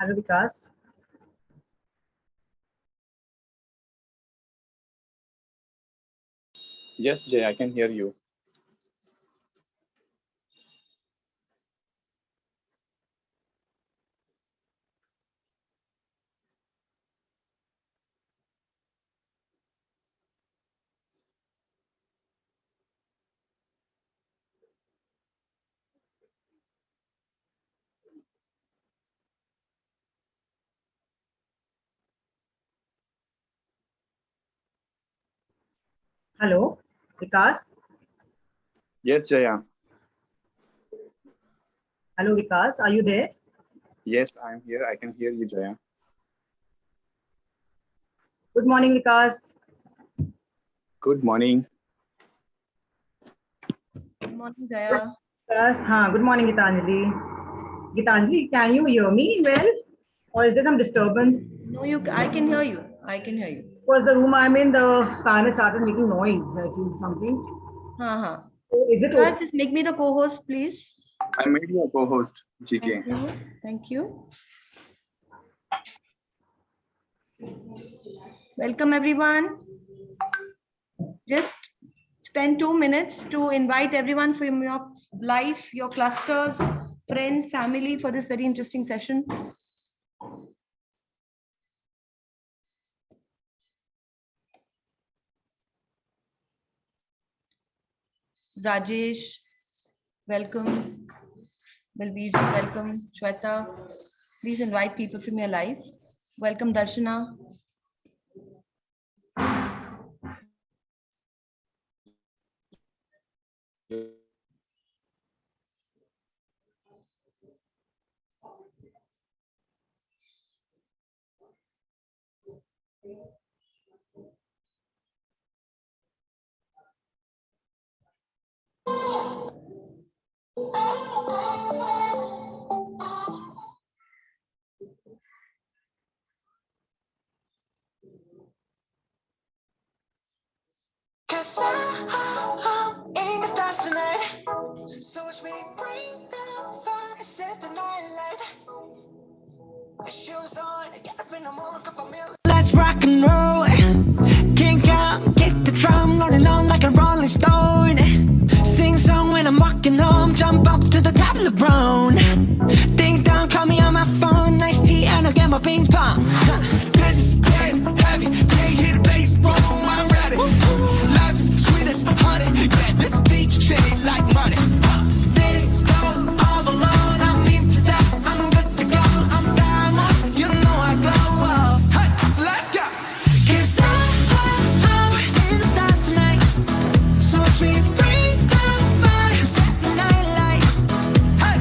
Hello, Vikas. Yes, Jay, I can hear you. Hello, Vikas. Yes, Jaya. Hello, Vikas. Are you there? Yes, I'm here. I can hear you, Jaya. Good morning, Vikas. Good morning. Good morning, Jaya. Vikas, good morning, Gitanjali. Gitanjali, can you hear me well? Or is there some disturbance? No, I can hear you. I can hear you. Because the room I'm in, the fan has started making noise. I feel something. So is it Guys, okay? just make me the co-host, please. I made you a co-host, GK. Thank you. Thank you. Welcome, everyone. Just spend 2 minutes to invite everyone from your life, your clusters, friends, family for this very interesting session. Rajesh, welcome. Balbir, welcome. Shweta, please invite people from your life. Welcome, Darshana. So watch me bring the fire, set the night light. Shoes on, get up in the morning, cup of milk. Let's rock and roll. Kink out, kick the drum, rolling on like a rolling stone. Sing song when I'm walking home, jump up to the top of the brown. Ding dong, call me on my phone, nice tea and I'll get my ping pong. This is getting heavy, can't hear the bass, boom, I'm ready. Life is sweet as honey, yeah, this beat treat like money. This go all alone, I'm into that, I'm good to go, I'm diamond, you know I glow. Hey, so let's go. 'Cause I'm in the stars tonight, so watch me bring the fire, set the night light. Hey,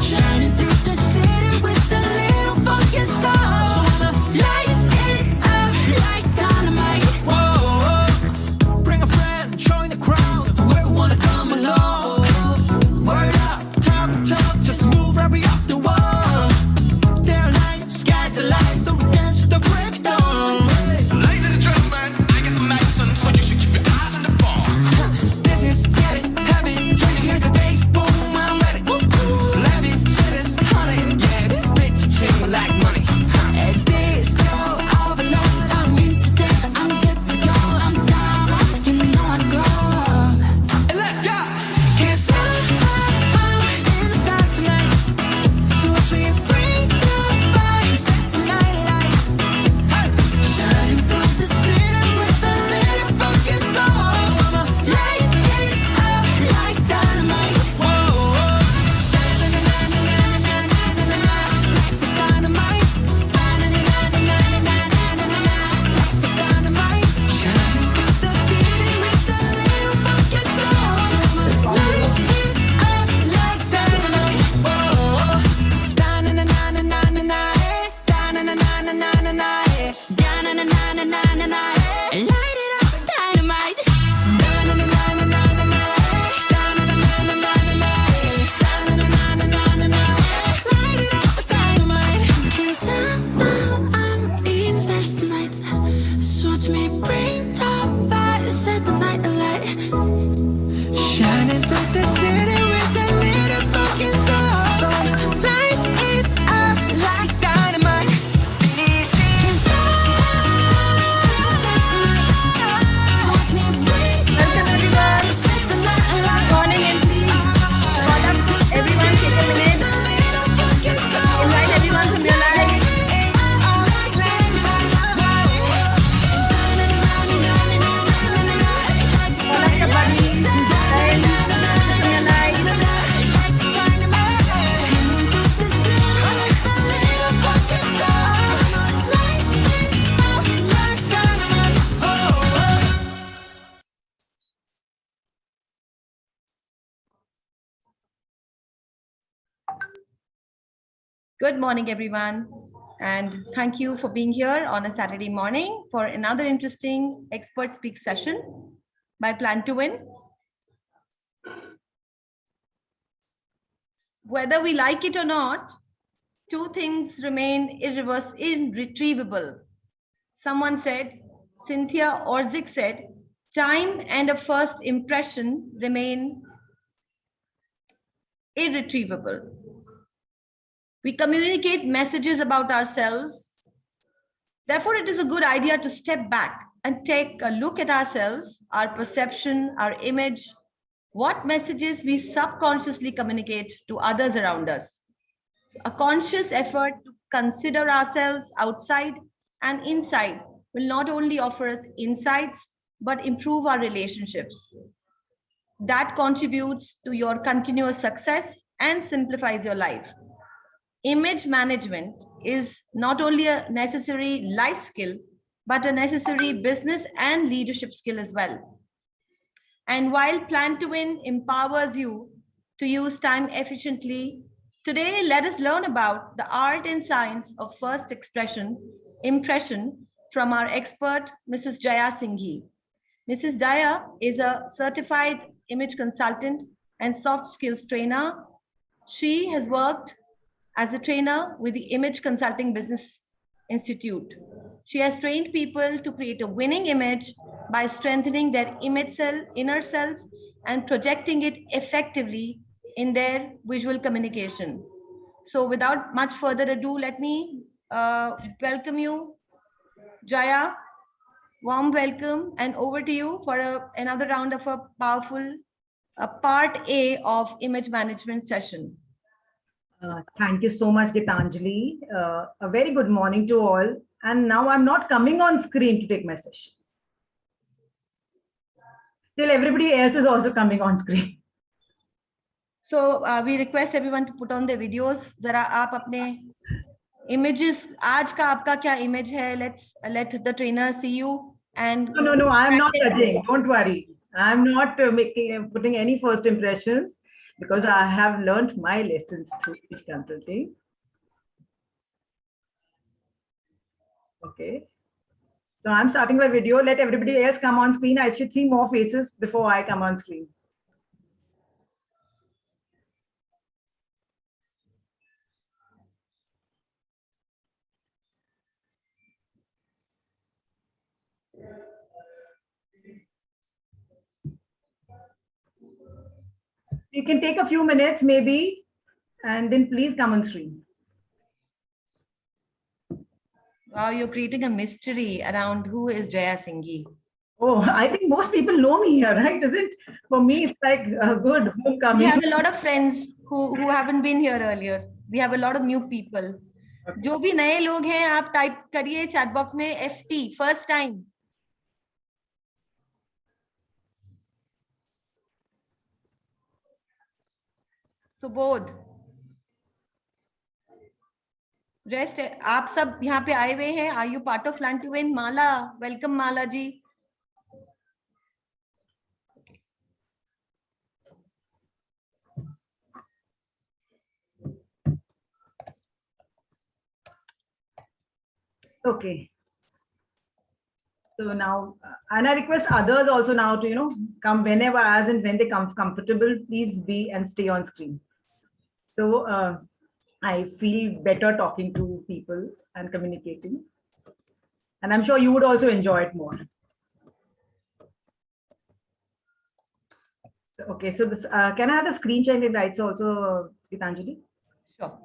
shining through the city with a little funky soul. So I'ma light it up like dynamite. Whoa, bring a friend, join the crowd, whoever wanna come along. Word up, talk, just move right off the wall. Day or night, sky's the light, so we dance to the breakdown. Ladies and gentlemen, I got the medicine, so you should keep your eyes on the ball. This is getting heavy, can you hear the bass boom? I'm ready. Life is sweet as honey, yeah, this bitch treat like money. And this go overload, I'm into that, I'm good to go, I'm down, you know I glow. And let's go. 'Cause I'm in the stars tonight, so watch me bring the fire, set the night light. Hey, shining through the city with a little funky soul. So I'ma light it up like dynamite. Whoa, life is dynamite. Life is dynamite. Shining through the city with a little funky soul. So I'ma light it up like dynamite. Whoa, light it up, dynamite. Light it up, dynamite. 'Cause I'm in the stars tonight, so watch me bring the fire, set the night alight. Shining through the city with a little fucking soul. So light it up like dynamite. Good morning, everyone. And thank you for being here on a Saturday morning for another interesting expert speak session by Plan to Win. Whether we like it or not, two things remain irretrievable. Someone said, Cynthia Orzik said, time and a first impression remain irretrievable. We communicate messages about ourselves. Therefore, it is a good idea to step back and take a look at ourselves, our perception, our image, what messages we subconsciously communicate to others around us. A conscious effort to consider ourselves outside and inside will not only offer us insights, but improve our relationships. That contributes to your continuous success and simplifies your life. Image management is not only a necessary life skill, but a necessary business and leadership skill as well. And while Plan to Win empowers you to use time efficiently, today let us learn about the art and science of first impression from our expert, Mrs. Jaya Singhi. Mrs. Jaya is a certified image consultant and soft skills trainer. She has worked as a trainer with the Image Consulting Business Institute. She has trained people to create a winning image by strengthening their inner self and projecting it effectively in their visual communication. So without much further ado, let me welcome you, Jaya. Warm welcome, and over to you for another round of a powerful part A of image management session. Thank you so much, Gitanjali. A very good morning to all. And now I'm not coming on screen to take my session. Till everybody else is also coming on screen. So we request everyone to put on their videos. Zara aap apne images, aaj ka aapka kya image hai? Let the trainer see you. And No, I'm not judging. Don't worry. I'm not putting any first impressions, because I have learned my lessons through image consulting. Okay. So I'm starting my video. Let everybody else come on screen. I should see more faces before I come on screen. You can take a few minutes maybe, and then please come on screen. Wow, you're creating a mystery around who is Jaya Singhi. Oh, I think most people know me here, right? Isn't? For me, it's like a good homecoming. We have a lot of friends who haven't been here earlier. We have a lot of new people. Okay. जो भी नए लोग हैं, आप type करिए chat box में FT first time. Subodh, rest आप सब यहाँ पे आए हुए हैं. Are you part of plan to win? Mala, welcome Mala ji. Okay. So now, and I request others also now to, come whenever, as and when they come comfortable, please be and stay on screen. So I feel better talking to people and communicating. And I'm sure you would also enjoy it more. Okay, so this, can I have the screen share and rights also, Gitanjali? Sure.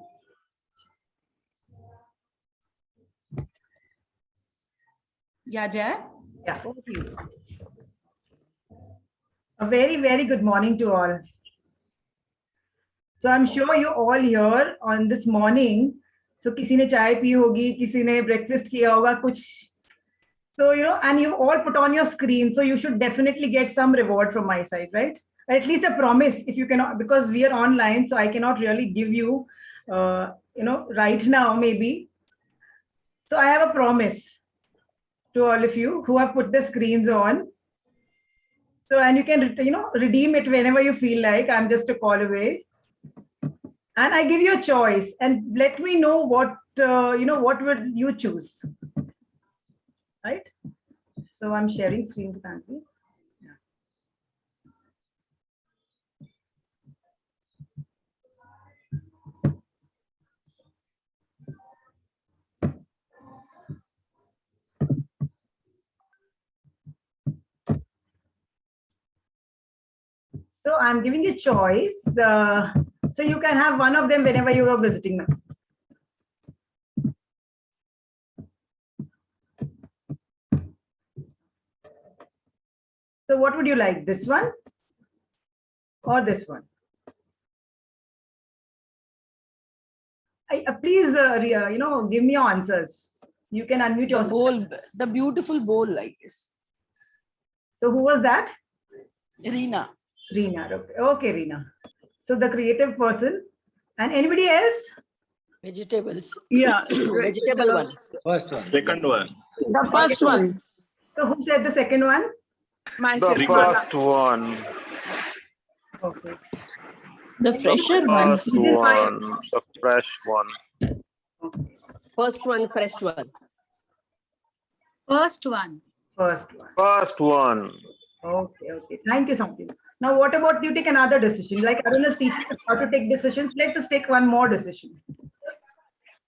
Yeah, Jaya? Yeah. Over to you. A very, very good morning to all. So I'm sure you're all here on this morning. So किसी ने चाय P होगी, किसी ने breakfast किया होगा कुछ. So, and you all put on your screen. So you should definitely get some reward from my side, right? At least a promise, if you cannot, because we are online, so I cannot really give you, right now maybe. So I have a promise to all of you who have put the screens on. So, and you can, redeem it whenever you feel like. I'm just a call away. And I give you a choice, and let me know what what would you choose, right? So I'm sharing screen with Anjali. So I'm giving you choice. So you can have one of them whenever you are visiting me. So what would you like, this one or this one? Please, give me your answers. You can unmute The yourself. bowl, the beautiful bowl, I guess. So who was that? Reena. Reena. Okay, okay, Reena. So the creative person. And anybody else? Vegetables. Yeah. Vegetable one. First one. Second one. The first one. So who said the second one? Myself. The first one. Okay. The fresher one. First one. The fresh one. First one, fresh one. First one. First one. First one. Okay, okay. Thank you, Samti. Now, what about you take another decision? Like Arun is teaching us how to take decisions. Let us take one more decision.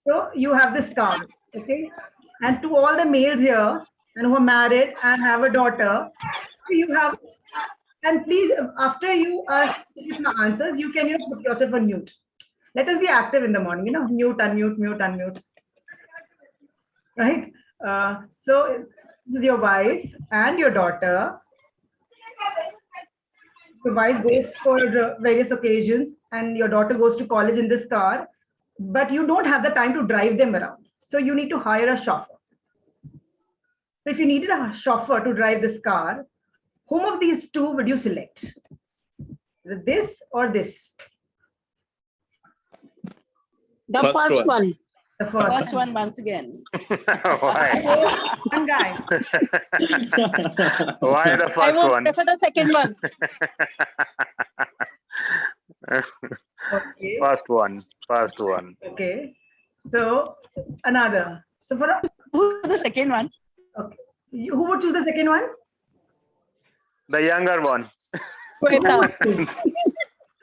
So you have this card, okay? And to all the males here and who are married and have a daughter, you have, and please, after you give my answers, you can put yourself on mute. Let us be active in the morning, mute, unmute, mute, unmute. Right? So with your wife and your daughter, the wife goes for various occasions and your daughter goes to college in this car, but you don't have the time to drive them around. So you need to hire a chauffeur. So if you needed a chauffeur to drive this car, whom of these two would you select? This or this? The First one. The first. First one once again. Why? One guy. Why the I first would one? prefer the second one. Okay. First one. First one. Okay. So another. So for The second one. okay, who would choose the second one? The younger one. Shweta.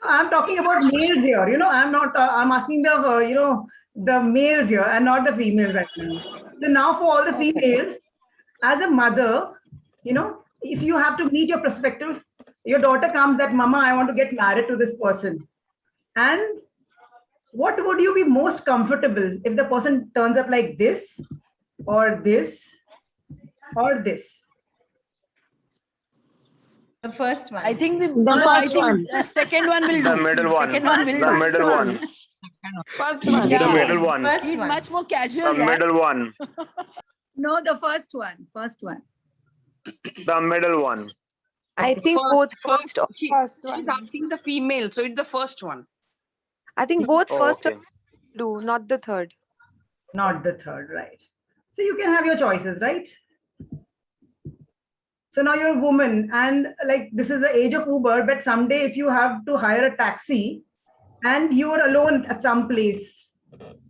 I'm talking about males here. I'm not. I'm asking the the males here and not the females right now. So now for all the females, as a mother, if you have to meet your prospective, your daughter comes that Mama, I want to get married to this person, and what would you be most comfortable if the person turns up like this, or this, or this? The first one. I think the first one. second one will do. The middle one. Second one will The do. middle one. First one. Yeah. The middle one. First He's one. much more The casual. Yeah. middle one. No, the first one. First one. The middle one. I think both first. She's asking the female, so it's the first one. I think both first Okay. do, not the third. Not the third, right? So you can have your choices, right? So now you're a woman and like this is the age of Uber, but someday if you have to hire a taxi and you are alone at some place,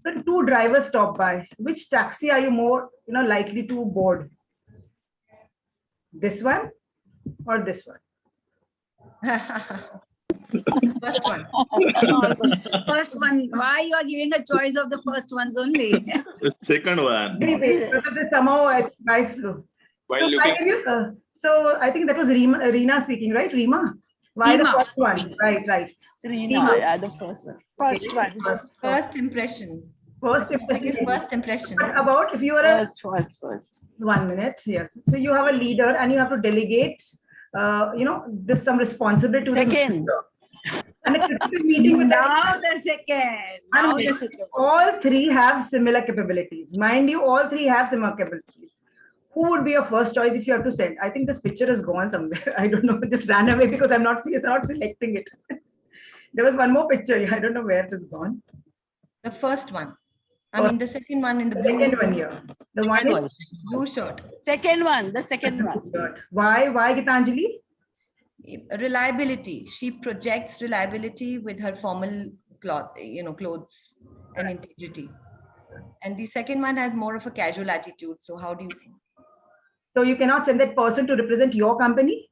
the two drivers stop by, which taxi are you more likely to board? This one or this one? First one. First one. Why you are giving a choice of the first ones only? Second one. Anyway, somehow I flew. While looking. So I think that was Reena speaking, right? Reema? Why the Reema. first one? Right. Reena, yeah, the first one. First one. First impression. First Like his impression. first impression. What about if you are a First. 1 minute? Yes. So you have a leader and you have to delegate, this some responsibility to the Second. leader. And a critical meeting with Now the second. Now and the second. all three have similar capabilities. Mind you, all three have similar capabilities. Who would be your first choice if you have to send? I think this picture has gone somewhere. I don't know. It just ran away because I'm not selecting it. There was one more picture. I don't know where it has gone. The first one. I mean, the second one in the The blue, second one here. The one in blue shirt. Second one. The second one. Why, Gitanjali? Reliability. She projects reliability with her formal clothes and integrity. And the second one has more of a casual attitude. So how do you think? So you cannot send that person to represent your company?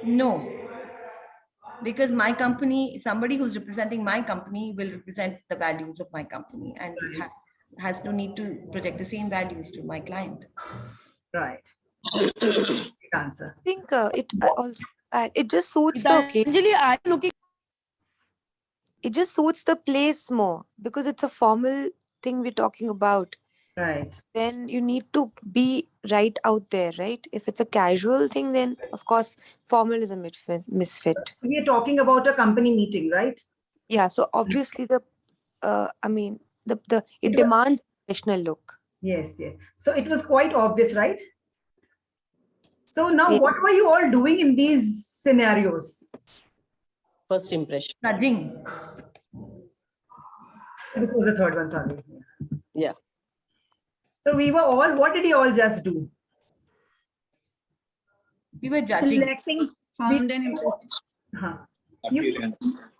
No, because my company, somebody who's representing my company will represent the values of my company and has no need to project the same values to my client. Right. Good answer. I think it just suits the occasion. Gitanjali, are you looking? It just suits the place more because it's a formal thing we're talking about. Right. Then you need to be right out there, right? If it's a casual thing, then of course formal is a misfit. We are talking about a company meeting, right? Yeah, so obviously it demands a professional look. Yes, yes. So it was quite obvious, right? So now Yeah. what were you all doing in these scenarios? First impression. Judging. This was the third one, sorry. Yeah. So we were all, what did you all just do? We were judging. Selecting, found an impression. Huh. Appearance.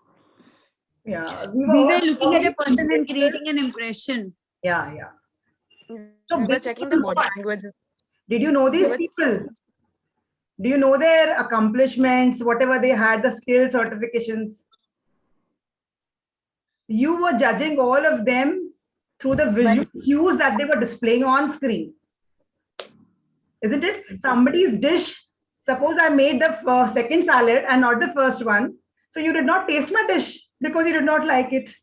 Yeah. We all were looking at a person and creating an impression. Yeah, yeah. So We were checking the body language. did you know these people? Do you know their accomplishments, whatever they had, the skill certifications? You were judging all of them through the visual cues that they were displaying on screen. Isn't it? Somebody's dish, suppose I made the second salad and not the first one. So you did not taste my dish because you did not like it.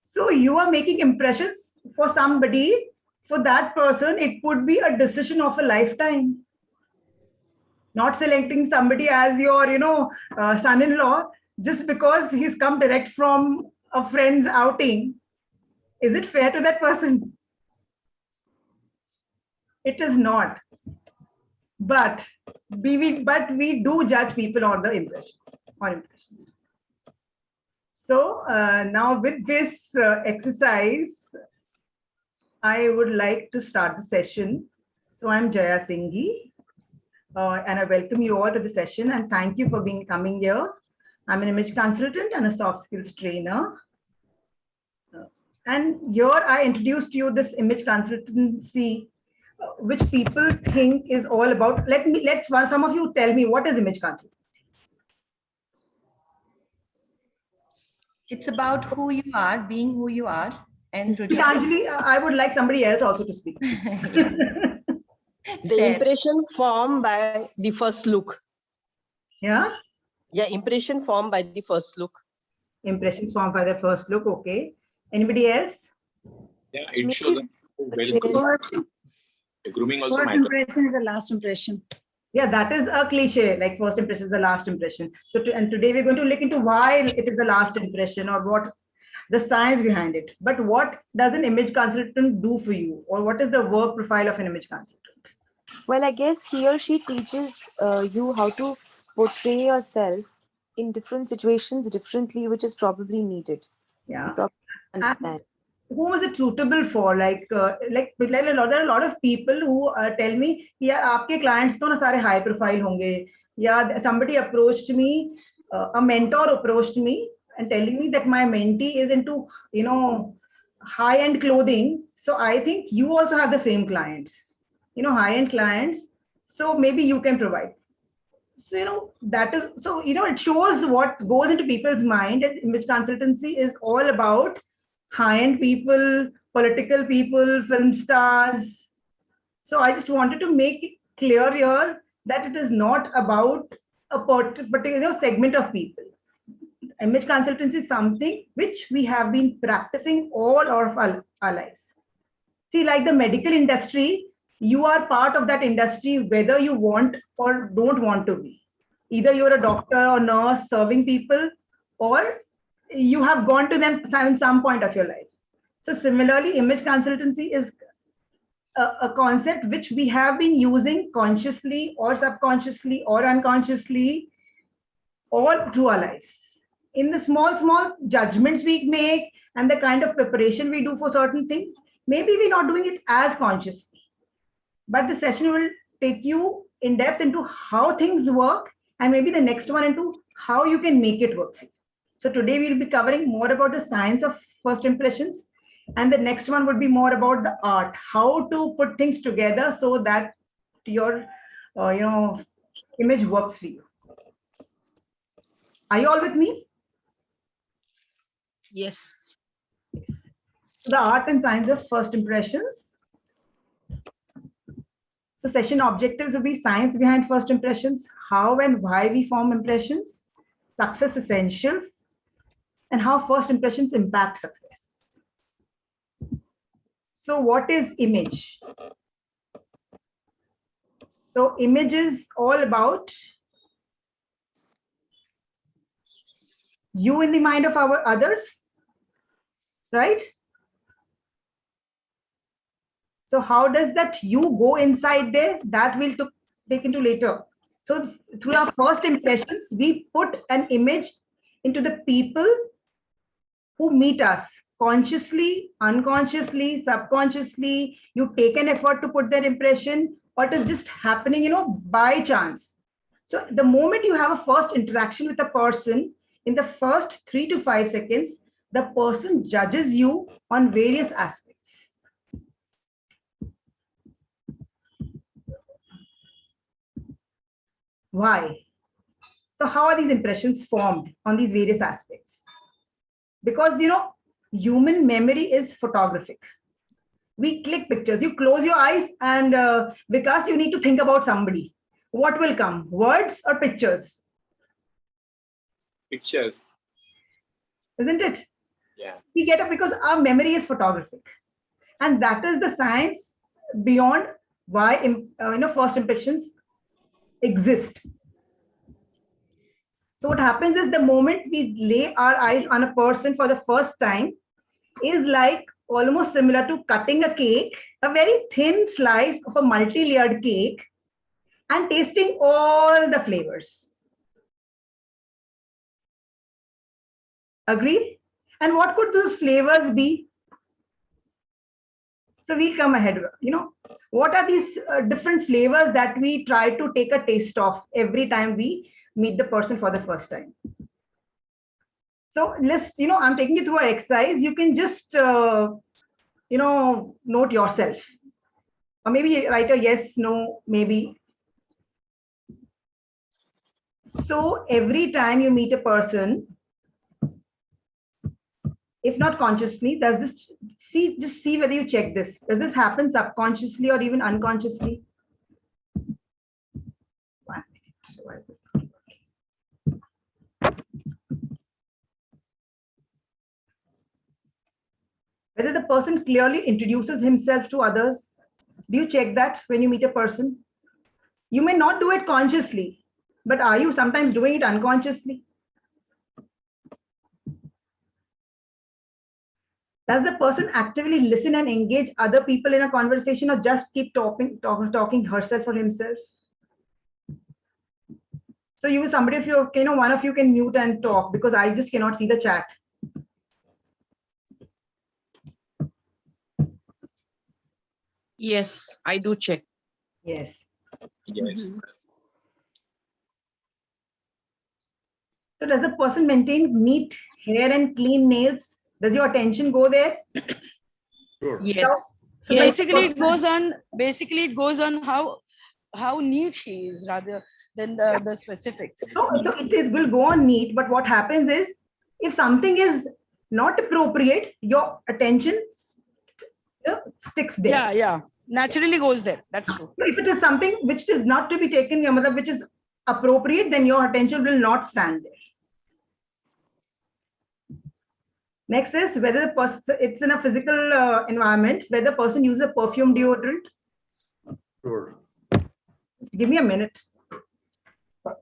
So you are making impressions for somebody. For that person, it could be a decision of a lifetime. Not selecting somebody as your, son-in-law just because he's come direct from a friend's outing. Is it fair to that person? It is not. But we do judge people on the impressions. So now with this exercise, I would like to start the session. So I'm Jaya Singhi, and I welcome you all to the session and thank you for coming here. I'm an image consultant and a soft skills trainer. And here I introduced you this image consultancy, which people think is all about. Let some of you tell me, what is image consultancy? It's about who you are, being who you are, and Gitanjali, I would like somebody else also to speak. The Fair. impression formed by the first look. Yeah? Yeah, impression formed by the first look. Impressions formed by the first look. Okay. Anybody else? Yeah, it shows that well grooming. Grooming also First matters. impression is the last impression. Yeah, that is a cliche, like first impression is the last impression. So today we're going to look into why it is the last impression or what the science behind it. But what does an image consultant do for you? Or what is the work profile of an image consultant? Well, I guess he or she teaches you how to portray yourself in different situations differently, which is probably needed. Yeah. Understand. Who is it suitable for? Like there are a lot of people who tell me, yeah, आपके clients तो ना सारे high profile होंगे. Yeah, somebody approached me, a mentor approached me and telling me that my mentee is into, high-end clothing. So I think you also have the same clients, high-end clients. So maybe you can provide. So, it shows what goes into people's mind. And image consultancy is all about high-end people, political people, film stars. So I just wanted to make it clear here that it is not about a particular segment of people. Image consultancy is something which we have been practicing all of our lives. See, like the medical industry, you are part of that industry whether you want or don't want to be. Either you're a doctor or nurse serving people, or you have gone to them in some point of your life. So similarly, image consultancy is a concept which we have been using consciously or subconsciously or unconsciously all through our lives. In the small judgments we make and the kind of preparation we do for certain things, maybe we're not doing it as consciously. But the session will take you in depth into how things work and maybe the next one into how you can make it work for you. So today we'll be covering more about the science of first impressions, and the next one would be more about the art, how to put things together so that your image works for you. Are you all with me? Yes. The art and science of first impressions. So session objectives will be science behind first impressions, how and why we form impressions, success essentials, and how first impressions impact success. So what is image? So image is all about you in the mind of our others, right? So how does that you go inside there? That we'll take into later. So through our first impressions, we put an image into the people who meet us consciously, unconsciously, subconsciously. You take an effort to put that impression, or it is just happening, by chance. So the moment you have a first interaction with a person, in the first 3 to 5 seconds, the person judges you on various aspects. Why? So how are these impressions formed on these various aspects? Because, human memory is photographic. We click pictures. You close your eyes and because you need to think about somebody. What will come? Words or pictures? Pictures. Isn't it? Yeah. We get up because our memory is photographic. And that is the science beyond why first impressions exist. So what happens is the moment we lay our eyes on a person for the first time is like almost similar to cutting a cake, a very thin slice of a multi-layered cake, and tasting all the flavors. Agreed? And what could those flavors be? So we'll come ahead. What are these different flavors that we try to take a taste of every time we meet the person for the first time? So let's, I'm taking you through an exercise. You can just, note yourself. Or maybe write a yes, no, maybe. So every time you meet a person, if not consciously, does this, just see whether you check this. Does this happen subconsciously or even unconsciously? 1 minute. Whether the person clearly introduces himself to others. Do you check that when you meet a person? You may not do it consciously, but are you sometimes doing it unconsciously? Does the person actively listen and engage other people in a conversation, or just keep talking herself or himself? So somebody of you, one of you can mute and talk, because I just cannot see the chat. Yes, I do check. Yes. Yes. So does the person maintain neat hair and clean nails? Does your attention go there? Sure. Yes. So Basically, it goes on how neat he is rather than the specifics. So it will go on neat, but what happens is, if something is not appropriate, your attention sticks there. Yeah. Naturally goes there. That's true. If it is something which is not to be taken, which is appropriate, then your attention will not stand there. Next is whether the person, it's in a physical environment, whether the person uses a perfume deodorant. Sure. Just give me a minute. Sorry.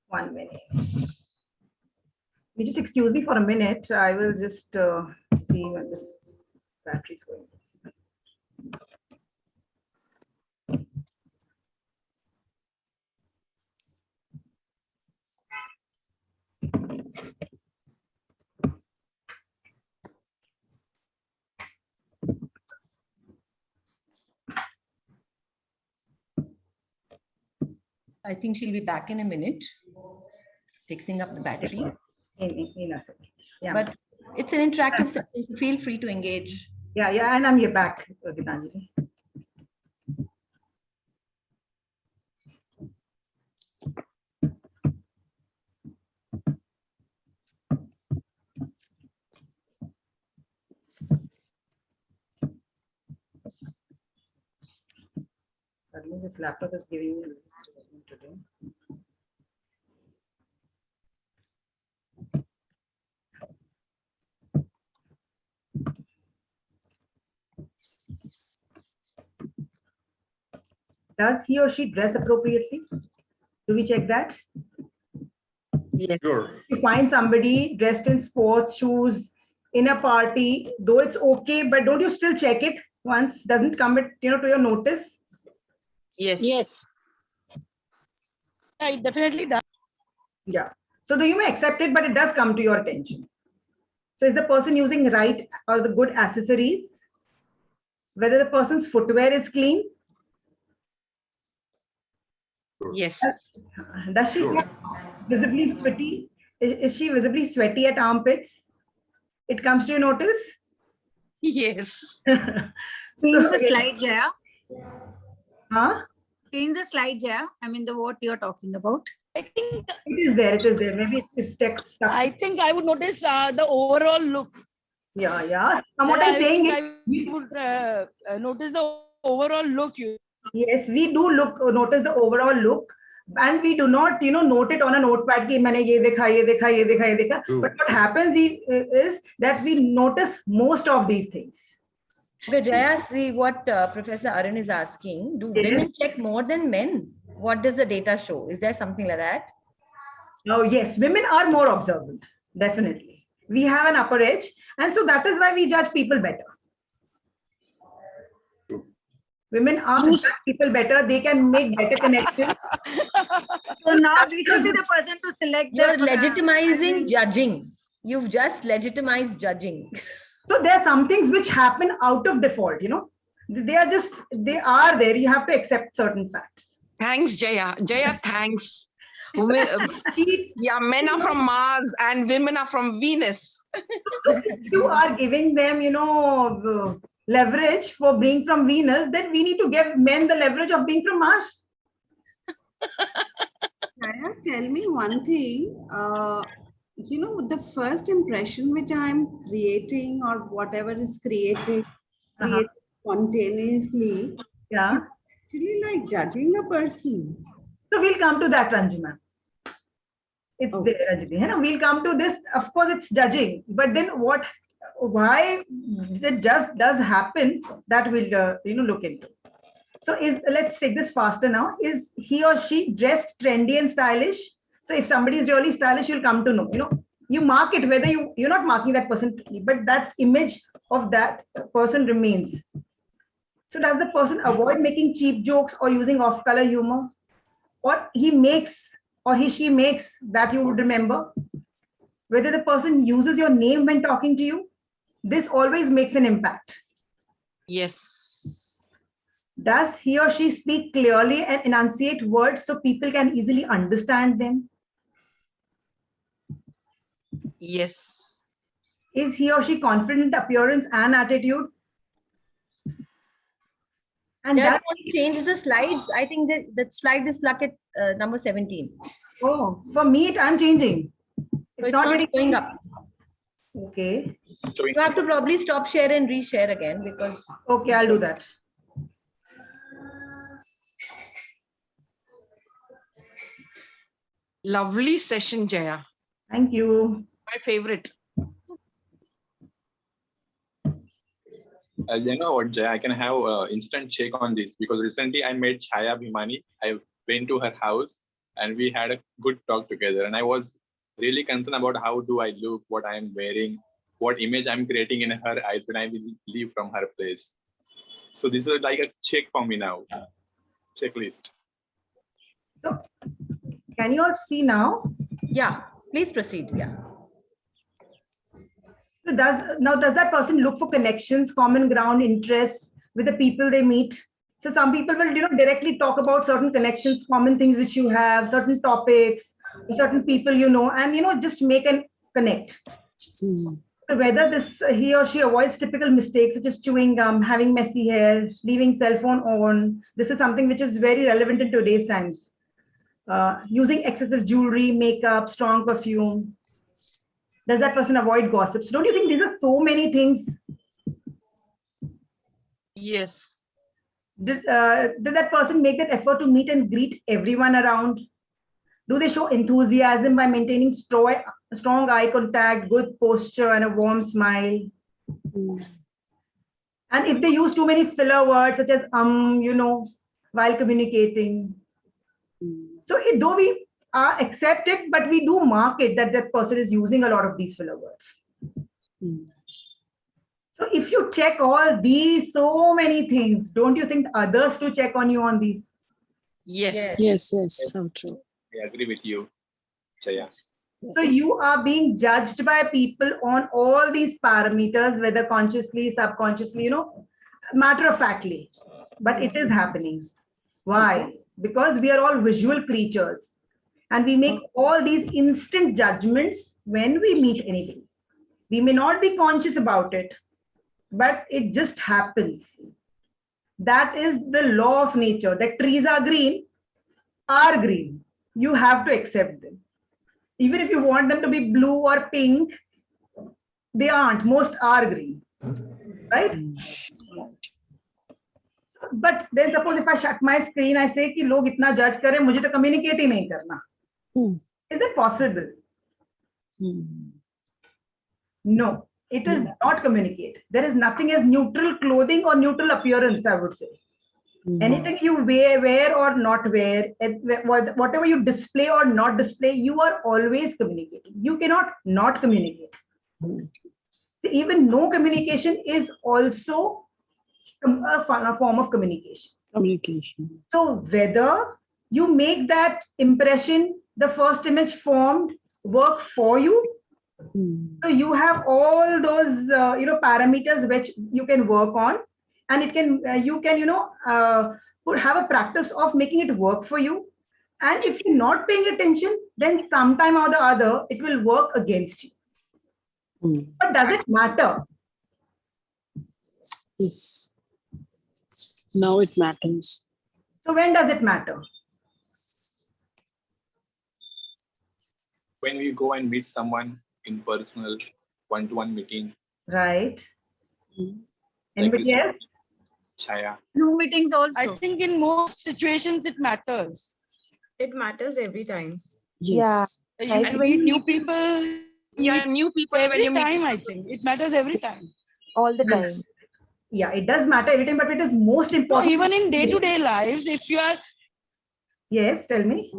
One minute. You just excuse me for a minute. I will just see when this battery is going. I think she'll be back in a minute, fixing up the battery. In a second. Yeah. But it's an interactive session, so feel free to engage. Yeah, and I'm here back, Gitanjali. Suddenly this laptop is giving me today. Does he or she dress appropriately? Do we check that? Yes. Sure. You find somebody dressed in sports shoes in a party, though it's okay, but don't you still check it once? Doesn't come to your notice? Yes. Yes. Yeah, it definitely does. Yeah. So though you may accept it, but it does come to your attention. So is the person using right or the good accessories? Whether the person's footwear is clean? Yes. Does she Sure. get visibly sweaty? Is she visibly sweaty at armpits? It comes to your notice? Yes. Change the slide, Jaya. Huh? Change the slide, Jaya. I mean, the what you're talking about. I think It is there. Maybe it's stuck. I think I would notice the overall look. Yeah. And what I'm saying is, I would notice the overall look. yes, we do notice the overall look, and we do not, note it on a notepad. Ki maine ye dekha, ye dekha, ye dekha, ye dekha. True. But what happens is that we notice most of these things. But Jaya, see what Professor Arun is asking. Do Yes. women check more than men? What does the data show? Is there something like that? Oh, yes, women are more observant. Definitely. We have an upper edge. And so that is why we judge people better. True. Women are judge people better. They can make better connections. So now we should be the person to select. You're the- legitimizing judging. You've just legitimized judging. So there are some things which happen out of default, They are there. You have to accept certain facts. Thanks, Jaya. Jaya, thanks. Yeah, men are from Mars and women are from Venus. So if you are giving them, leverage for being from Venus, then we need to give men the leverage of being from Mars. Jaya, tell me one thing. The first impression which I'm creating or whatever is created spontaneously, Yeah. is actually like judging a person. So we'll come to that, Ranjima. It's Okay. there, Ranjini. We'll come to this. Of course, it's judging. But then why it just does happen, that we'll look into. So let's take this faster now. Is he or she dressed trendy and stylish? So if somebody is really stylish, you'll come to know. You mark it, whether you're not marking that person, but that image of that person remains. So does the person avoid making cheap jokes or using off-color humor? Or he she makes that you would remember? Whether the person uses your name when talking to you, this always makes an impact. Yes. Does he or she speak clearly and enunciate words so people can easily understand them? Yes. Is he or she confident appearance and attitude? And Yeah, that, change the slides. I think that slide is stuck at number 17. oh, for me, I'm changing. So it's not going up. Okay. You have to probably stop share and reshare again because. Okay, I'll do that. Lovely session, Jaya. Thank you. My favorite. You know what, Jay, I can have instant check on this because recently I met Chaya Bhimani. I went to her house and we had a good talk together. And I was really concerned about how do I look, what I am wearing, what image I'm creating in her eyes when I will leave from her place. So this is like a check for me now. Checklist. So can you all see now? Yeah, please proceed. Yeah. So does that person look for connections, common ground, interests with the people they meet? So some people will, directly talk about certain connections, common things which you have, certain topics, certain people, and, just make an connect. So whether he or she avoids typical mistakes such as chewing gum, having messy hair, leaving cell phone on, this is something which is very relevant in today's times. Using excessive jewelry, makeup, strong perfume. Does that person avoid gossips? Don't you think these are so many things? Yes. Did that person make that effort to meet and greet everyone around? Do they show enthusiasm by maintaining strong eye contact, good posture, and a warm smile? And if they use too many filler words such as while communicating. So though we accept it, but we do mark it that person is using a lot of these filler words. So if you check all these, so many things, don't you think others to check on you on these? Yes. Yes, so true. I agree with you, Jaya. So you are being judged by people on all these parameters, whether consciously, subconsciously, matter of factly, but it is happening. Why? Because we are all visual creatures and we make all these instant judgments when we meet anything. We may not be conscious about it, but it just happens. That is the law of nature, that trees are green. You have to accept them. Even if you want them to be blue or pink, they aren't. Most are green, right? But then suppose if I shut my screen, I say कि लोग इतना judge करें, मुझे तो communicate ही नहीं करना. Is it possible? No, it is not communicate. There is nothing as neutral clothing or neutral appearance, I would say. Anything you wear or not wear, whatever you display or not display, you are always communicating. You cannot not communicate. Even no communication is also a form of communication. So whether you make that impression, the first image formed, work for you, so you have all those parameters which you can work on, and it can you can have a practice of making it work for you. And if you're not paying attention, then sometime or the other it will work against you. But does it matter? Yes. Now it matters. So when does it matter? When we go and meet someone in personal one-to-one meeting. Right. Anybody else? Chaya. Zoom meetings also. I think in most situations it matters. It matters every time. Yes. You meet new people. Yeah, new people Every when you meet. time, I think it matters every time. All the time. Yes. Yeah, it does matter every time, but it is most No, important. even in day-to-day lives, if you are. Yes, tell me.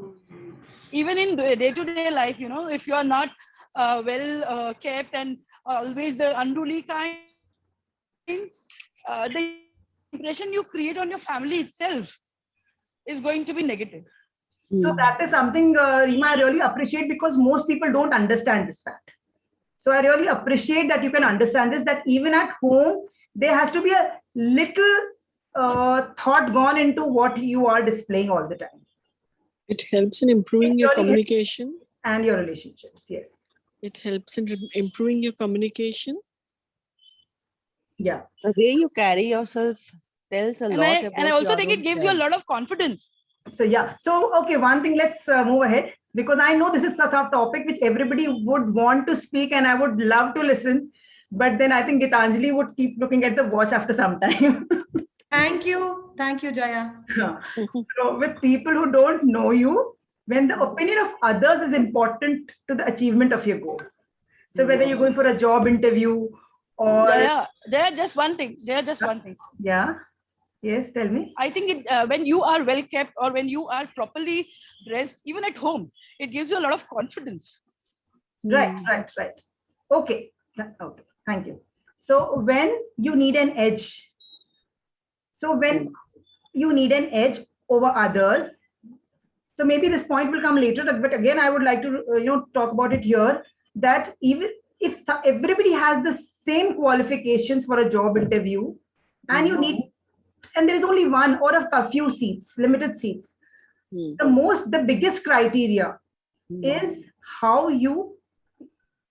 Even in day-to-day life, if you are not well kept and always the unruly kind, the impression you create on your family itself is going to be negative. So that is something, Reema, I really appreciate, because most people don't understand this fact. So I really appreciate that you can understand this, that even at home, there has to be a little thought gone into what you are displaying all the time. It helps in improving your communication. And your relationships, yes. It helps in improving your communication. Yeah. The way you carry yourself tells a lot about. And I also your think it own gives you a character. lot of confidence. So yeah. So okay, one thing, let's move ahead, because I know this is such a topic which everybody would want to speak and I would love to listen. But then I think Gitanjali would keep looking at the watch after some time. Thank you. Thank you, Jaya. So with people who don't know you, when the opinion of others is important to the achievement of your goal. So whether you're going for a job interview or... Jaya, just one thing. Yeah. Yes, tell me. I think when you are well kept or when you are properly dressed, even at home, it gives you a lot of confidence. Right. Okay. Thank you. So when you need an edge, over others, so maybe this point will come later, but again, I would like to talk about it here, that even if everybody has the same qualifications for a job interview and you need and there is only one or a few seats, limited seats. The biggest criteria is how you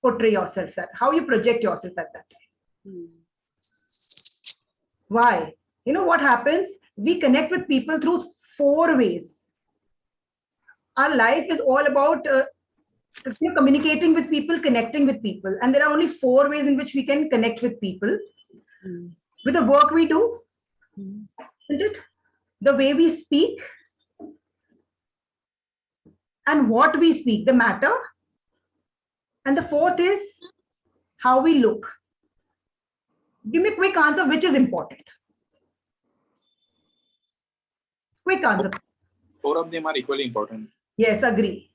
portray yourself, how you project yourself at that time. Why? You know what happens? We connect with people through 4 ways. Our life is all about communicating with people, connecting with people. And there are only 4 ways in which we can connect with people. With the work we do, isn't it? The way we speak, and what we speak, the matter. And the 4th is how we look. Give me a quick answer, which is important? Quick answer. 4 of them are equally important. Yes, agree.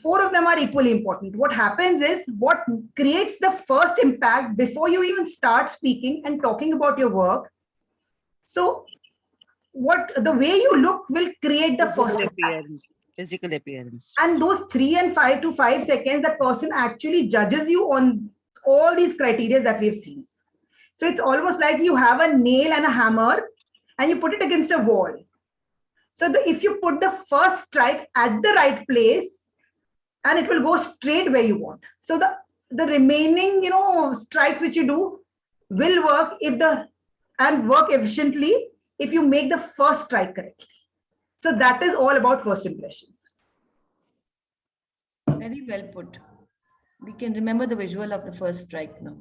4 of them are equally important. What happens is, what creates the first impact before you even start speaking and talking about your work. So the way you look will create the first impact. Physical appearance. And those 3 and 5 to 5 seconds, that person actually judges you on all these criteria that we've seen. So it's almost like you have a nail and a hammer and you put it against a wall. So if you put the first strike at the right place, and it will go straight where you want. So the remaining, strikes which you do will work and work efficiently if you make the first strike correctly. So that is all about first impressions. Very well put. We can remember the visual of the first strike now.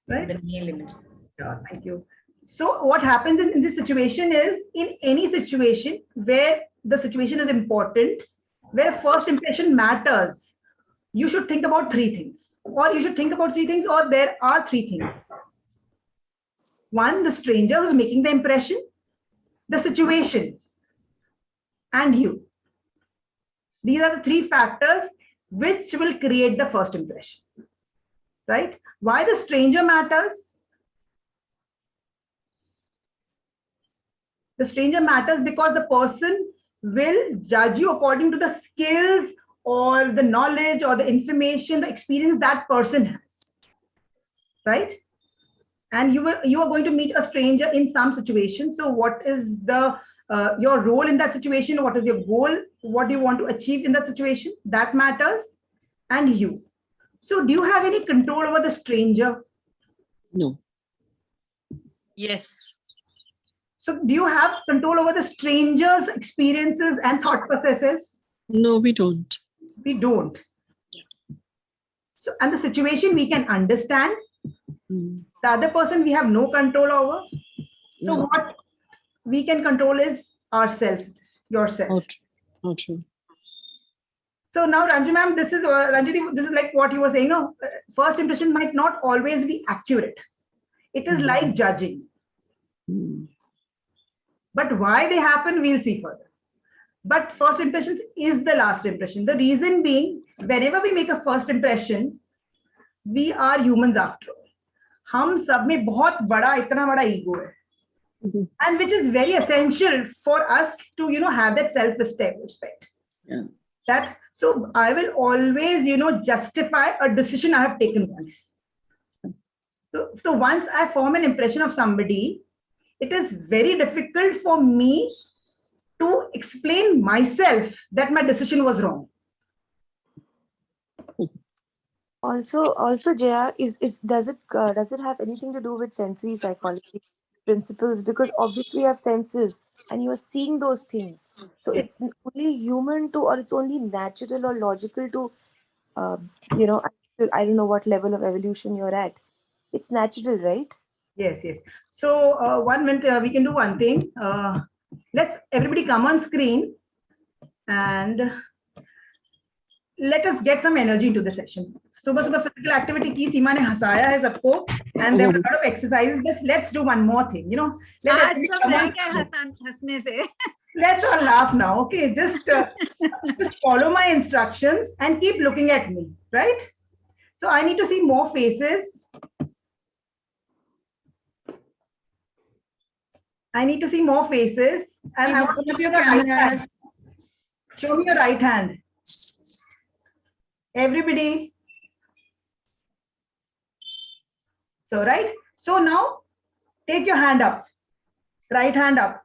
Right? The nail image. Yeah, thank you. So what happens in this situation is, in any situation where the situation is important, where first impression matters, you should think about 3 things. Or you should think about 3 things, or there are 3 things. 1, the stranger who's making the impression, the situation, and you. These are the 3 factors which will create the first impression. Right? Why the stranger matters? The stranger matters because the person will judge you according to the skills or the knowledge or the information, the experience that person has. Right? And you are going to meet a stranger in some situation. So what is your role in that situation? What is your goal? What do you want to achieve in that situation? That matters. And you. So do you have any control over the stranger? No. Yes. So do you have control over the stranger's experiences and thought processes? No, we don't. We don't. So, and the situation we can understand. The other person we have no control over. So what we can control is ourselves, yourself. Not true. So now, Ranju ma'am, this is like what you were saying. No, first impression might not always be accurate. It is like judging. But why they happen, we'll see further. But first impressions is the last impression. The reason being, whenever we make a first impression, we are humans after all. हम सब में बहुत बड़ा इतना बड़ा ego है, and which is very essential for us to have that self-respect. Yeah. That so I will always justify a decision I have taken once. So once I form an impression of somebody, it is very difficult for me to explain myself that my decision was wrong. Also, Jaya, does it have anything to do with sensory psychology principles? Because obviously you have senses and you are seeing those things. So it's only human to, or it's only natural or logical to, I don't know what level of evolution you're at. It's natural, right? Yes. So 1 minute, we can do one thing. Let's everybody come on screen and let us get some energy into the session. Subah physical activity ki Seema ne hasaya hai sabko, and there were a lot of exercises. Let's do one more thing. Let's all laugh now. Okay, just follow my instructions and keep looking at me. Right? So I need to see more faces. And I want to see your right hand. Show me your right hand. Everybody. So, right. So now take your hand up. right hand up.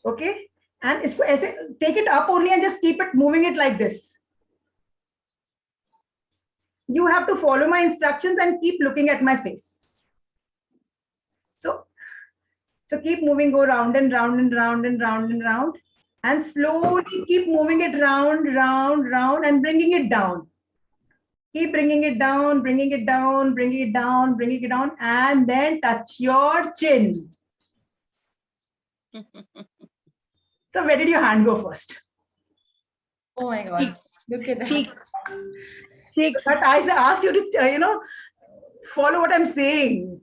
Okay, and isko aise, take it up only and just keep it moving it like this. You have to follow my instructions and keep looking at my face. So keep moving, go round and round and round and round and round, and slowly keep moving it round, round, round, and bringing it down. Keep bringing it down, bringing it down, bringing it down, bringing it down, and then touch your chin. So where did your hand go first? Oh my God. Look at that. Cheeks. But I asked you to, follow what I'm saying.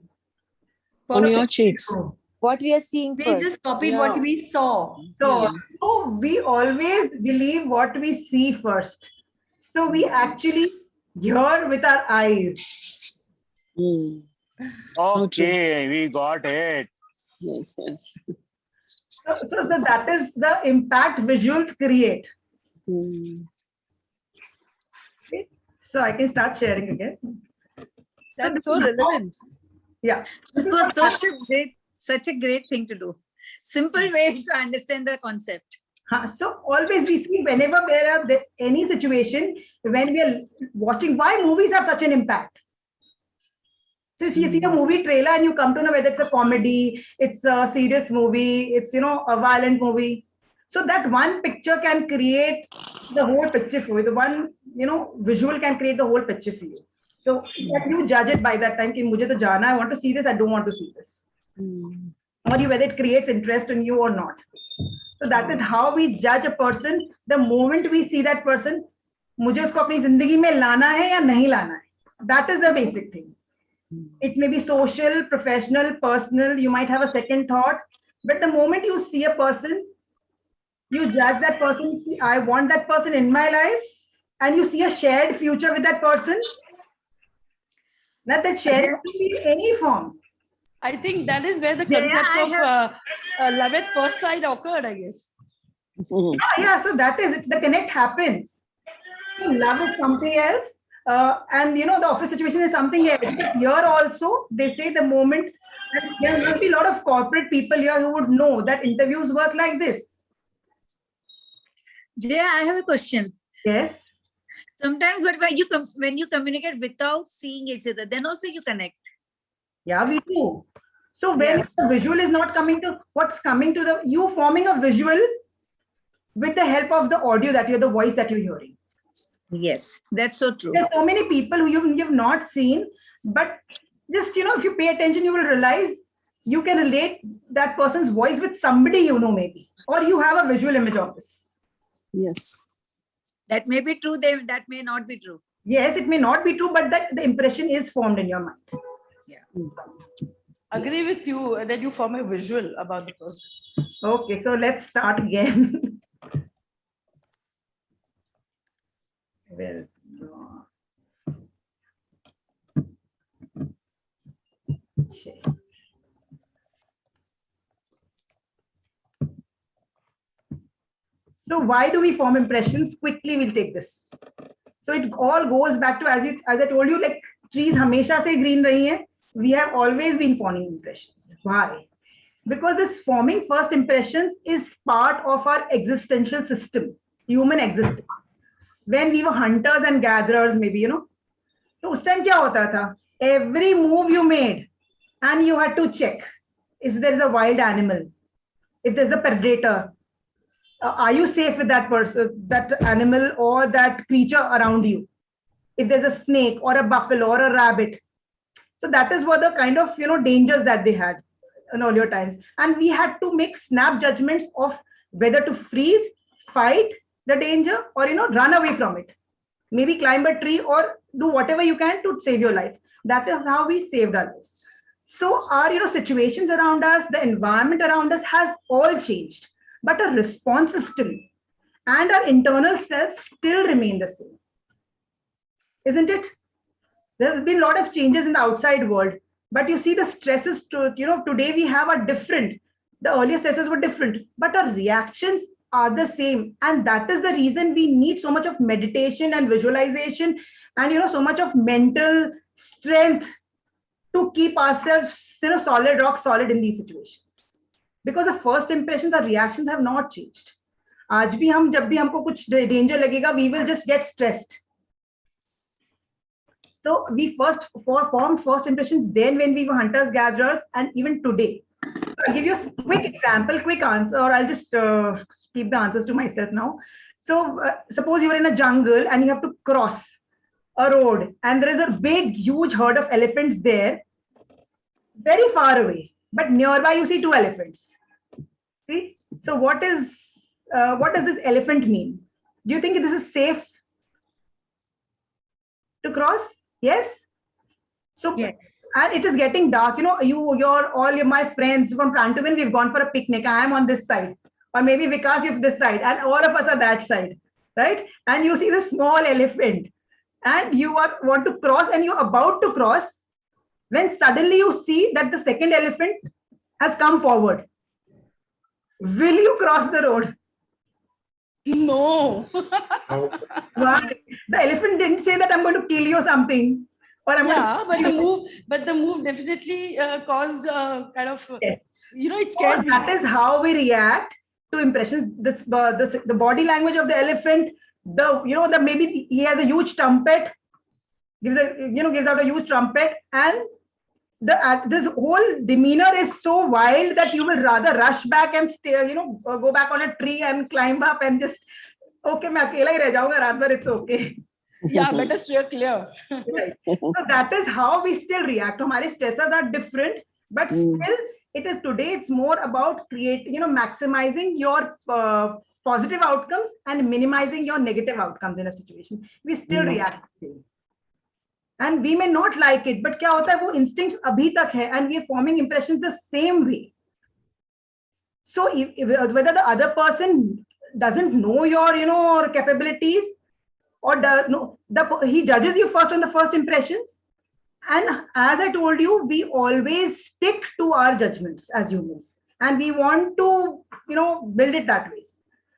On your cheeks. What we are seeing They first. just copied what we saw. So we always believe what we see first. So we actually hear with our eyes. Okay, we got it. Yes, yes. So that is the impact visuals create. Okay. So I can start sharing again. That's so relevant. Yeah. This was such a great thing to do. Simple ways to understand the concept. So always we see whenever there are any situation, when we are watching, why movies have such an impact. So you see a movie trailer and you come to know whether it's a comedy, it's a serious movie, it's, a violent movie. So that one picture can create the whole picture for you. The one, visual can create the whole picture for you. So you judge it by that time. Ki mujhe to jana, I want to see this, I don't want to see this. Or whether it creates interest in you or not. So that is how we judge a person. The moment we see that person, मुझे उसको अपनी जिंदगी में लाना है या नहीं लाना है. That is the basic thing. It may be social, professional, personal. You might have a second thought, but the moment you see a person, you judge that person. I want that person in my life, and you see a shared future with that person. That shared can be in any form. I think that is where the concept of love at first sight occurred, I guess. Yeah, so that is it. The connect happens. Love is something else. And the office situation is something else. But here also, they say the moment, there will be a lot of corporate people here who would know that interviews work like this. Jay, I have a question. Yes. Sometimes, but when you communicate without seeing each other, then also you connect. Yeah, we do. So when the visual is not coming to what's coming to you forming a visual with the help of the audio the voice that you're hearing. Yes, that's so true. There's so many people who you've not seen, but just, if you pay attention, you will realize you can relate that person's voice with somebody maybe, or you have a visual image of this. Yes. That may be true, that may not be true. Yes, it may not be true, but the impression is formed in your mind. Yeah. Agree with you that you form a visual about the person. Okay, so let's start again. Where is So why do we form impressions? Quickly, we'll take this. So it all goes back to, as I told you, like trees hamesha se green rahi hai. We have always been forming impressions. Why? Because this forming first impressions is part of our existential system, human existence. When we were hunters and gatherers, maybe, so us time kya hota tha? Every move you made, and you had to check if there is a wild animal, if there's a predator. Are you safe with that person, that animal, or that creature around you? If there's a snake or a buffalo or a rabbit. So that is what the kind of, dangers that they had in earlier times. And we had to make snap judgments of whether to freeze, fight the danger, or, run away from it. Maybe climb a tree or do whatever you can to save your life. That is how we saved our lives. So our, situations around us, the environment around us has all changed. But our response system and our internal self still remain the same. Isn't it? There have been a lot of changes in the outside world, but you see the stresses today we have are different. The earlier stresses were different, but our reactions are the same. And that is the reason we need so much of meditation and visualization and, so much of mental strength to keep ourselves, rock solid in these situations. because the first impressions or reactions have not changed. आज भी हम जब भी हमको कुछ danger लगेगा, we will just get stressed. So we first formed first impressions then when we were hunters gatherers, and even today. So I'll give you a quick example, quick answer, or I'll just keep the answers to myself now. So suppose you're in a jungle and you have to cross a road, and there is a big, huge herd of elephants there, very far away, but nearby you see 2 elephants. See, so what does this elephant mean? Do you think this is safe to cross? Yes. So yes. And it is getting dark. You know, my friends from Plantumin, we've gone for a picnic. I am on this side, or maybe Vikas, you're this side, and all of us are that side, right? And you see the small elephant, and you want to cross, and you're about to cross, when suddenly you see that the second elephant has come forward. Will you cross the road? No. Why? The elephant didn't say that I'm going to kill you or something. Or I'm but the move definitely caused kind of, yes. You know, it scared me. That is how we react to impressions. The body language of the elephant, maybe he has a huge trumpet, gives out a huge trumpet, and this whole demeanor is so wild that you will rather rush back and stay, go back on a tree and climb up and just, okay, मैं अकेला ही रह जाऊंगा रात भर, it's okay. Yeah, better steer clear. Right. So that is how we still react. Our stresses are different, but still it is today, it's more about maximizing your positive outcomes and minimizing your negative outcomes in a situation. We still react the same. And we may not like it, but क्या होता है, वो instincts अभी तक है, and we are forming impressions the same way. So whether the other person doesn't know your capabilities, or he judges you first on the first impressions. And as I told you, we always stick to our judgments as humans, and we want to build it that way.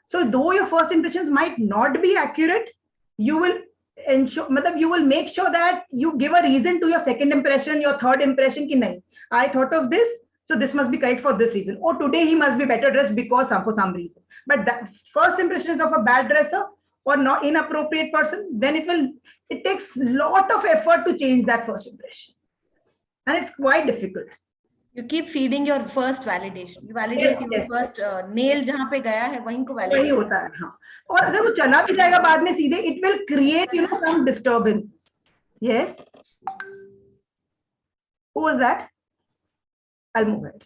So though your first impressions might not be accurate, you will make sure that you give a reason to your second impression, your third impression, ki nahi, I thought of this, so this must be correct for this reason, or today he must be better dressed because for some reason. But that first impressions of a bad dresser or not inappropriate person, then it takes lot of effort to change that first impression, and it's quite difficult. You keep feeding your first validation. You validate your first nail जहाँ पे गया है वहीं को validate. वही होता है, हाँ. और अगर वो चला भी जाएगा बाद में सीधे, it will create some disturbances. Yes. Who was that? I'll move it.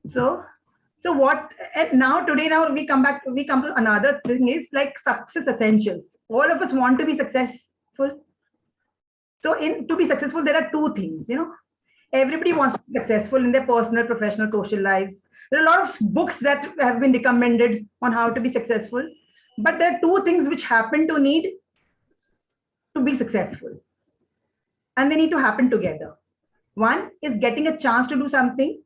So what? And now we come to another thing, is like success essentials. All of us want to be successful. So to be successful, there are 2 things. Everybody wants to be successful in their personal, professional, social lives. There are a lot of books that have been recommended on how to be successful. But there are 2 things which happen to need to be successful, and they need to happen together. One is getting a chance to do something.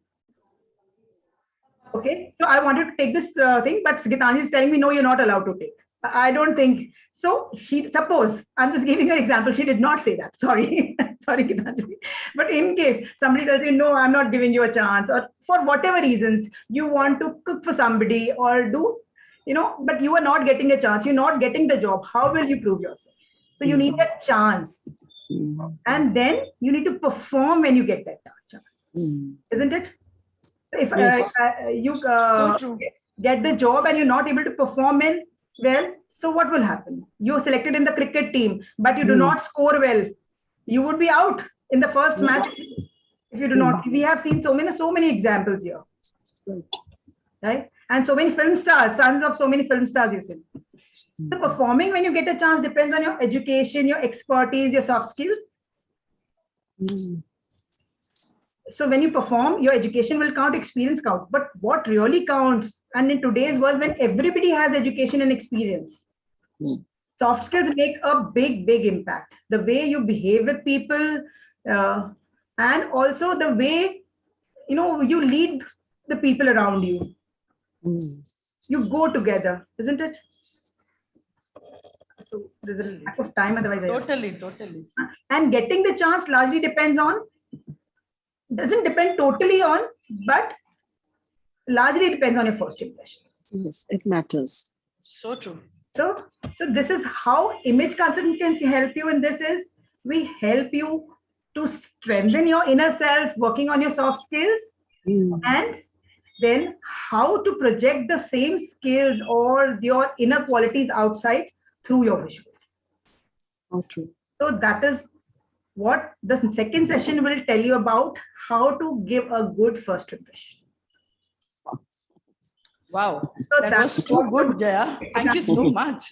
Okay, so I wanted to take this thing, but Gitanjali is telling me, no, you're not allowed to take. I don't think so. Suppose, I'm just giving her an example, she did not say that. Sorry, sorry, Gitanjali. But in case somebody tells you, no, I'm not giving you a chance, or for whatever reasons, you want to cook for somebody or do, but you are not getting a chance, you're not getting the job, how will you prove yourself? So you need a chance. And then you need to perform when you get that chance. Isn't it? If you get the job and you're not able to perform well, so what will happen? You're selected in the cricket team, but you do not score well. You would be out in the first match if you do not. We have seen so many examples here, right? And so many film stars, sons of so many film stars, you see. So performing when you get a chance depends on your education, your expertise, your soft skills. So when you perform, your education will count, experience count. But what really counts, and in today's world when everybody has education and experience, soft skills make a big impact. The way you behave with people, and also the way you lead the people around you. You go together, isn't it? So there's a lack of time otherwise. Totally. And getting the chance largely doesn't depend totally on, but largely depends on your first impressions. Yes, it matters. So true. So this is how image consultants can help you in this is we help you to strengthen your inner self, working on your soft skills, and then how to project the same skills or your inner qualities outside through your visuals. Oh, true. So that is what the second session will tell you about, how to give a good first impression. Wow, So that was too good, Jaya. Thank you so much.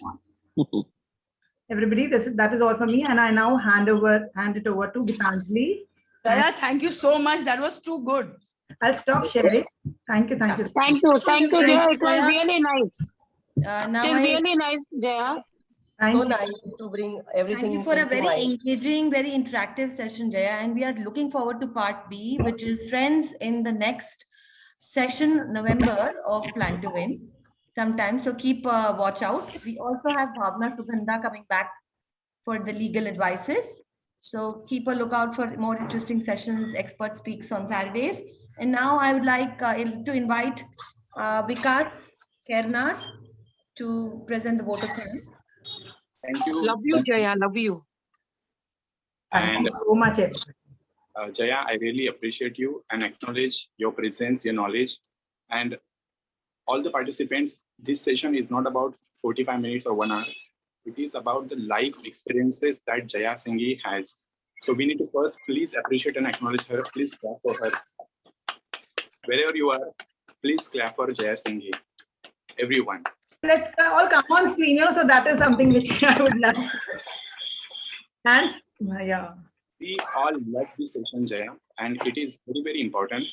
Everybody, that is all for me, and I now hand it over to Gitanjali. Jaya, thank you so much. That was too good. I'll stop sharing. Thank you. Thank you, Jaya. It was really nice. Now It was really nice, Jaya. Thank So you. nice to bring everything. Thank you for a into very mind. engaging, very interactive session, Jaya. And we are looking forward to part B, which is Friends in the next session, November of Plan to Win sometime. So keep watch out. We also have Bhavna Sugandha coming back for the legal advices. So keep a lookout for more interesting sessions, expert speaks on Saturdays. And now I would like to invite Vikas Kernar to present the vote of thanks. Thank you. Love you, Jaya. Love you. Thank you so much, everybody. Jaya, I really appreciate you and acknowledge your presence, your knowledge, and all the participants. This session is not about 45 minutes or 1 hour. It is about the life experiences that Jaya Singhi has. So we need to first please appreciate and acknowledge her. Please clap for her. Wherever you are, please clap for Jaya Singhi. Everyone. Let's all come on screen, so that is something which I would love. And yeah. We all love this session, Jaya, and it is very, very important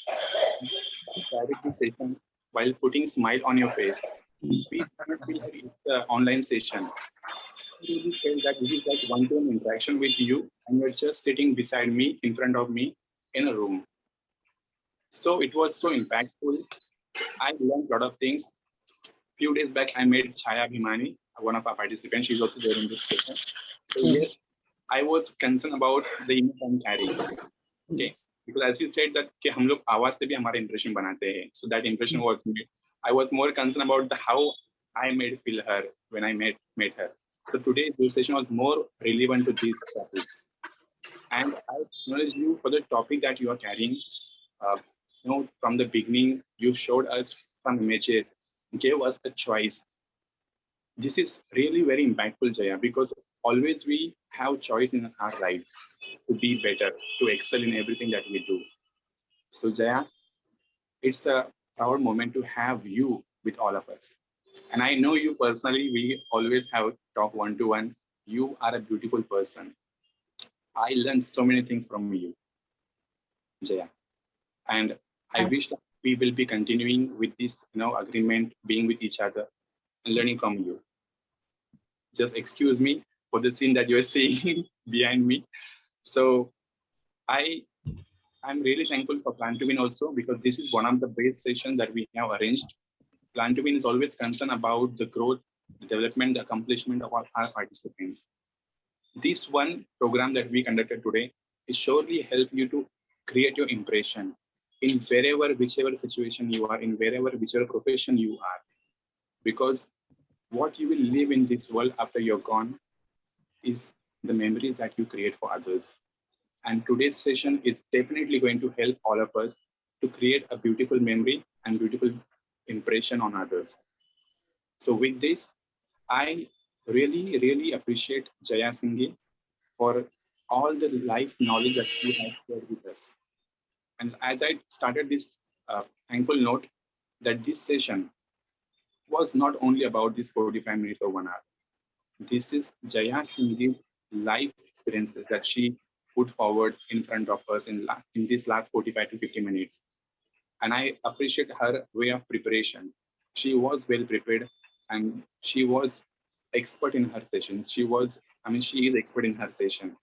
to carry this session while putting smile on your face. We cannot feel like it's an online session. We really feel that this is like one-to-one interaction with you, and you're just sitting beside me, in front of me, in a room. So it was so impactful. I learned a lot of things. Few days back, I met Chaya Bhimani, one of our participants. She's also there in this session. So yes, I was concerned about the image I'm carrying. Okay, because as you said that कि हम लोग आवाज से भी हमारा impression बनाते हैं. So that impression was made. I was more concerned about how I made feel her when I met her. So today's session was more relevant to this topic. And I acknowledge you for the topic that you are carrying. From the beginning, you showed us some images, gave us a choice. This is really very impactful, Jaya, because always we have choice in our life to be better, to excel in everything that we do. So Jaya, it's a proud moment to have you with all of us. And I know you personally, we always have talk one-to-one. You are a beautiful person. I learned so many things from you, Jaya. And I wish that we will be continuing with this agreement, being with each other and learning from you. Just excuse me for the scene that you're seeing behind me. So I'm really thankful for Plan to Win also, because this is one of the best sessions that we have arranged. Plan to Win is always concerned about the growth, the development, the accomplishment of our participants. This one program that we conducted today is surely help you to create your impression in whichever situation you are in, whichever profession you are. Because what you will live in this world after you're gone is the memories that you create for others. And today's session is definitely going to help all of us to create a beautiful memory and beautiful impression on others. So with this, I really, really appreciate Jaya Singhi for all the life knowledge that she has shared with us. And as I started this thankful note, that this session was not only about this 45 minutes or 1 hour. This is Jaya Singhi's life experiences that she put forward in front of us in this last 45 to 50 minutes. And I appreciate her way of preparation. She was well prepared and she was expert in her sessions. She is expert in her session.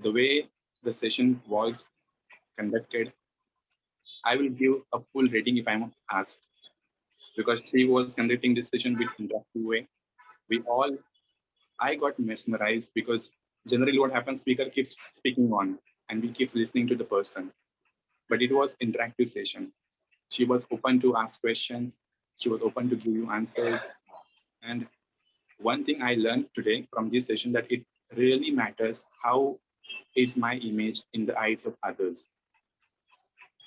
The way the session was conducted, I will give a full rating if I'm asked, because she was conducting this session with interactive way. I got mesmerized, because generally what happens, speaker keeps speaking on and we keep listening to the person, but it was interactive session. She was open to ask questions. She was open to give you answers. And one thing I learned today from this session, that it really matters how is my image in the eyes of others.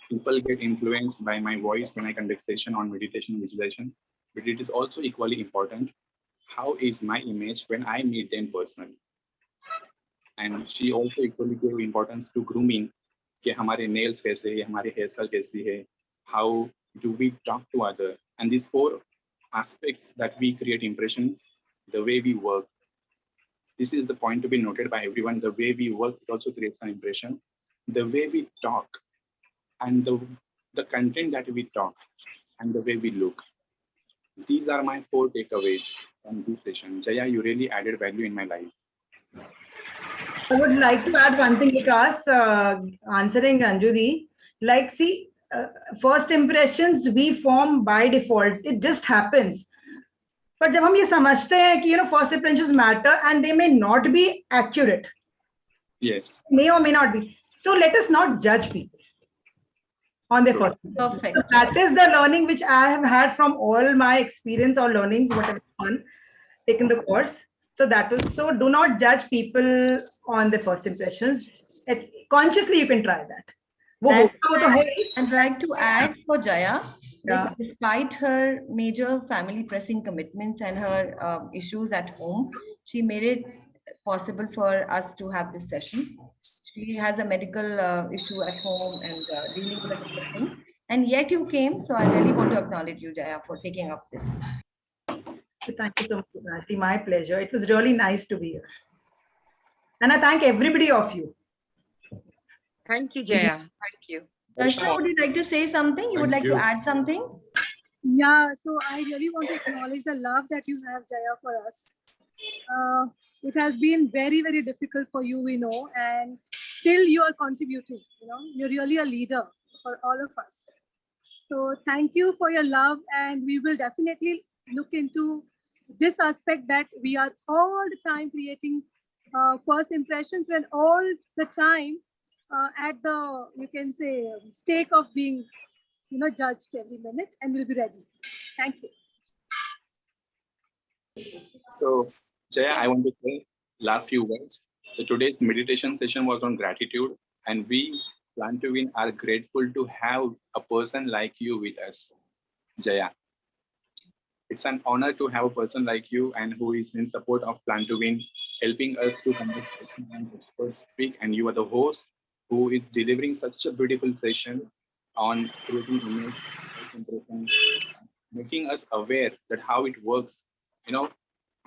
People get influenced by my voice when I conduct session on meditation and visualization, but it is also equally important how is my image when I meet them personally. And she also equally gave importance to grooming, कि हमारे nails कैसे है, हमारे hairstyle कैसी है, how do we talk to other, and these 4 aspects that we create impression, the way we work. This is the point to be noted by everyone. The way we work, it also creates an impression. The way we talk and the content that we talk and the way we look. These are my 4 takeaways from this session. Jaya, you really added value in my life. I would like to add one thing, Vikas, answering Ranjuji. Like, see, first impressions we form by default. It just happens. But जब हम ये समझते हैं कि first impressions matter and they may not be accurate. Yes. May or may not be. So let us not judge people on their first impressions. Perfect. So that is the learning which I have had from all my experience or learnings, whatever I've taken the course. So that was, so do not judge people on their first impressions. Consciously you can try that. I'd like to add for Jaya, Yeah. despite her major family pressing commitments and her issues at home, she made it possible for us to have this session. She has a medical issue at home and dealing with a couple of things. And yet you came, so I really want to acknowledge you, Jaya, for taking up this. Thank you so much, Rashti. My pleasure. It was really nice to be here. And I thank everybody of you. Thank you, Jaya. Thank you. Darshana, would you like to say something? You would like to add something? Yeah, so I really want to acknowledge the love that you have, Jaya, for us. It has been very, very difficult for you, we know, and still you are contributing. You're really a leader for all of us. So thank you for your love, and we will definitely look into this aspect that we are all the time creating first impressions, when all the time at the, you can say, stake of being, judged every minute, and we'll be ready. Thank you. So, Jaya, I want to say last few words. So today's meditation session was on gratitude, and we Plan to Win are grateful to have a person like you with us, Jaya. It's an honor to have a person like you and who is in support of Plan to Win, helping us to conduct and experts speak, and you are the host who is delivering such a beautiful session on creating image, impression, making us aware that how it works.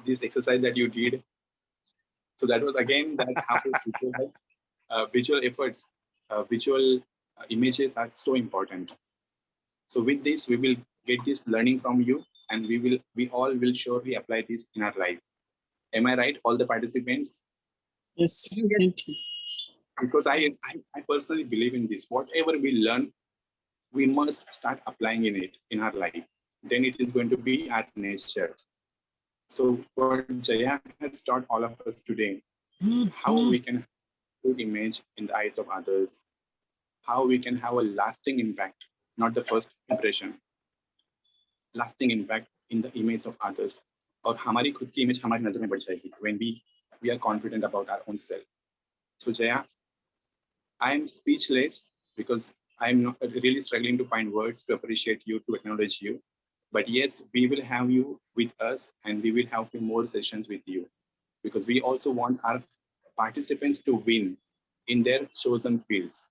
This exercise that you did. So that was again that how visual efforts, visual images are so important. So with this, we will get this learning from you, and we all will surely apply this in our life. Am I right, all the participants? Yes, thank you. Because I personally believe in this. Whatever we learn, we must start applying in our life. Then it is going to be our nature. So what Jaya has taught all of us today, how we can have a good image in the eyes of others, how we can have a lasting impact, not the first impression, lasting impact in the image of others. और हमारी खुद की image हमारी नजर में बढ़ जाएगी when we are confident about our own self. So Jaya, I am speechless because I'm not really struggling to find words to appreciate you, to acknowledge you. But yes, we will have you with us, and we will have few more sessions with you, because we also want our participants to win in their chosen fields.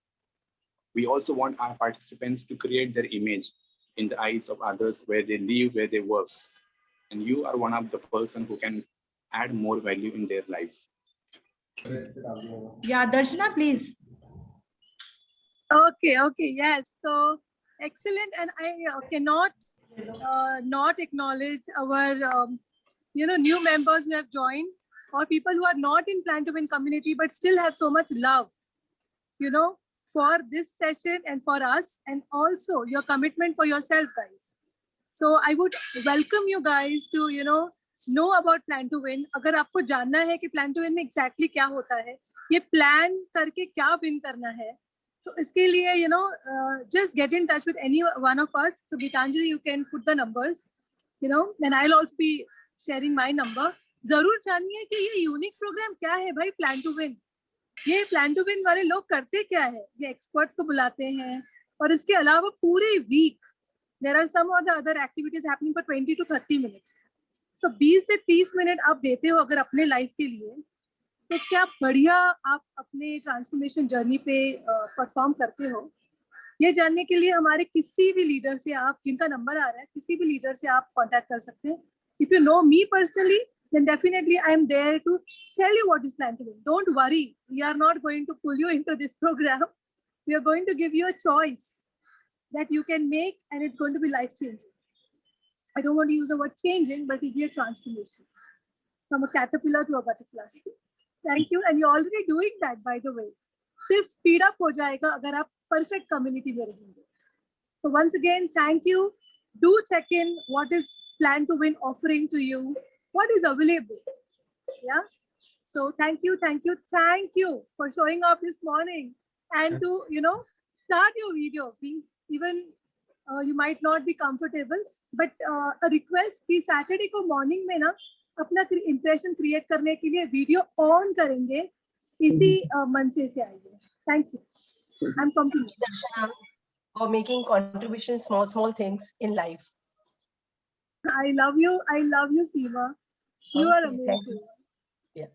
We also want our participants to create their image in the eyes of others, where they live, where they work. And you are one of the person who can add more value in their lives. Yeah, Darshana, please. Okay, yes. So excellent, and I cannot not acknowledge our new members who have joined, or people who are not in Plan to Win community but still have so much love for this session and for us, and also your commitment for yourself, guys. So I would welcome you guys to know about Plan to Win. अगर आपको जानना है कि Plan to Win में exactly क्या होता है, ये plan करके क्या win करना है, तो इसके लिए just get in touch with any one of us. So Gitanjali, you can put the numbers, and I'll also be sharing my number. जरूर जानिए कि ये यूनिक प्रोग्राम क्या है भाई. प्लान टू विन, ये प्लान टू विन वाले लोग करते क्या है, ये एक्सपर्ट्स को बुलाते हैं और इसके अलावा पूरे week there are some of the other activities happening for 20 to 30 minutes. So 20 से 30 मिनट आप देते हो अगर अपने लाइफ के लिए, तो क्या बढ़िया आप अपने ट्रांसफॉर्मेशन जर्नी पे परफॉर्म करते हो. ये जानने के लिए हमारे किसी भी लीडर से, आप जिनका नंबर आ रहा है, किसी भी लीडर से आप कांटेक्ट कर सकते हैं. If you know me personally, then definitely I am there to tell you what is Plan to Win. Don't worry, we are not going to pull you into this program. We are going to give you a choice that you can make, and it's going to be life changing. I don't want to use the word changing, but it will be a transformation from a caterpillar to a butterfly. Thank you, and you're already doing that, by the way. सिर्फ speed up हो जाएगा अगर आप perfect community में रहेंगे. So once again, thank you. Do check in what is Plan to Win offering to you. What is available? Yeah. So thank you for showing up this morning and to start your video. Being even you might not be comfortable, but a request कि Saturday को morning में ना अपना impression create करने के लिए video on करेंगे. इसी मन से आइए. Thank you. I'm complete. Or making contributions, small things in life. I love you, Seema. You are amazing. Yeah.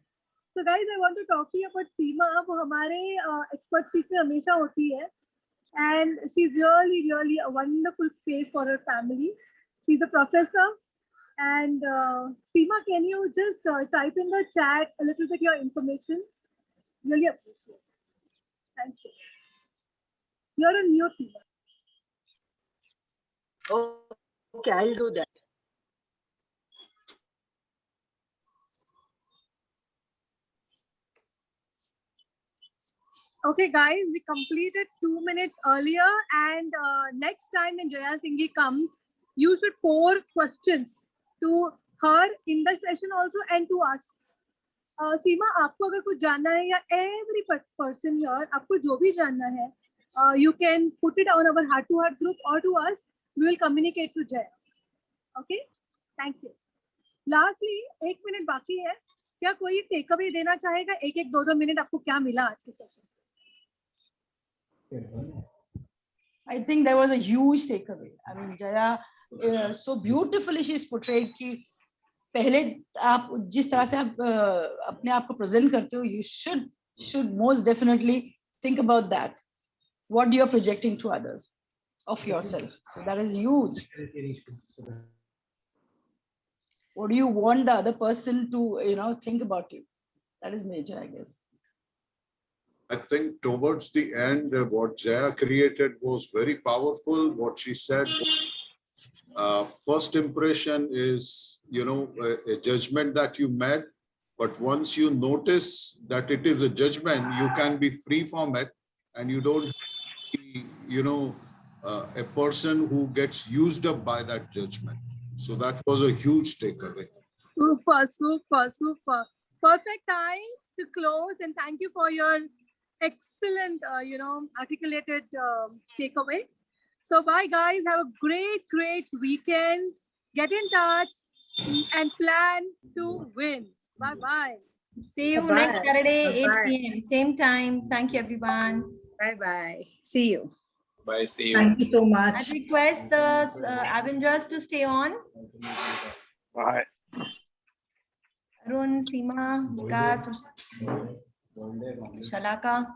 So guys, I want to talk to you about Seema. वो हमारे expert speak में हमेशा होती है, and she's really a wonderful space for her family. She's a professor, and Seema, can you just type in the chat a little bit your information? Really appreciate it. Thank you. You're a new Seema. Oh, okay, I'll do that. Okay, guys, we completed 2 minutes earlier, and next time when Jaya Singhi comes, you should pour questions to her in the session also and to us. Seema, आपको अगर कुछ जानना है या every person here, आपको जो भी जानना है, you can put it on our heart-to-heart group or to us. We will communicate to Jaya. Okay? Thank you. Lastly, 1 minute बाकी है. क्या कोई टेकअवे देना चाहेगा? 1-2 मिनट आपको क्या मिला आज के session? I think there was a huge takeaway. I mean, Jaya, so beautifully she's portrayed कि पहले आप जिस तरह से आप अपने आप को present करते हो, you should most definitely think about that. What you are projecting to others of yourself. So that is huge. What do you want the other person to, think about you? That is major, I guess. I think towards the end, what Jaya created was very powerful. What she said, first impression is, a judgment that you made. But once you notice that it is a judgment, you can be free from it, and you don't be, a person who gets used up by that judgment. So that was a huge takeaway. Super. Perfect time to close, and thank you for your excellent, articulated takeaway. So bye guys, have a great weekend. Get in touch and plan to win. Bye. See you next Saturday, 8 p.m. Same time. Thank you, everyone. Bye. See you. Bye. See you. Thank you so much. I request the Avengers to stay on. Bye. Arun, Seema, Vikas, Shalaka.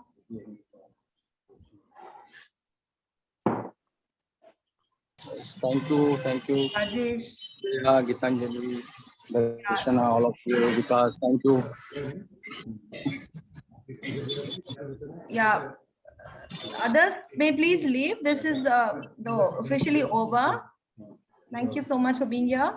Thank you. Rajesh. Gitanjali, Darshana, all of you, Vikas, thank you. Yeah. Others may please leave. This is officially over. Thank you so much for being here.